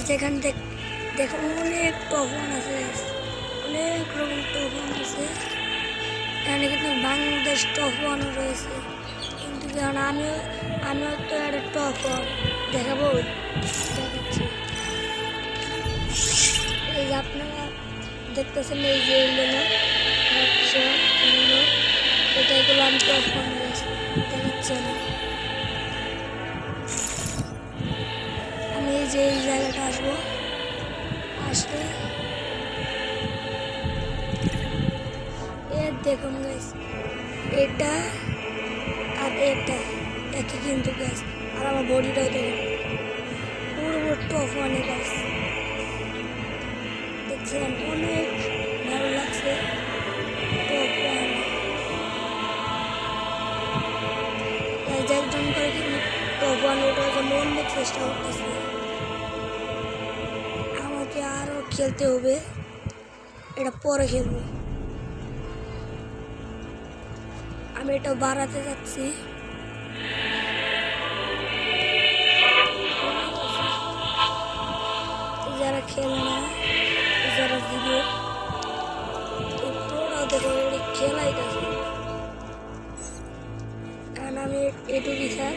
যেখানে দেখুন অনেক টফন আছে, অনেক রকম টফন আছে। এখানে কিন্তু বাংলাদেশ টফনও রয়েছে, কিন্তু কারণ আমিও তো একটা টফন দেখাবো, দেখাচ্ছি। এই যে আপনারা দেখতেছেন, এই যে এগুলো এটাগুলো আমি টফন দেখাচ্ছি। আমি এই যে এই জায়গাটা আসবো, আসলে দেখুন গাইস, এটা আর এটা একই কিন্তু গাইস। আর আমার বডিটাও দেখুন পুরো টফ অনেক গাইস, দেখছেন অনেক ভালো লাগছে। টফ একজন করে কিন্তু টফ ওয়ান ওঠার জন্য অনেক চেষ্টা করতেছে। আমাকে আরও খেলতে হবে, এটা পরে খেলবো। আমি এটা বাড়াতে যাচ্ছি। যারা খেলে না, যারা ভিডিও দেখো খেলাই গেছে, কারণ আমি এটুকুই থাক।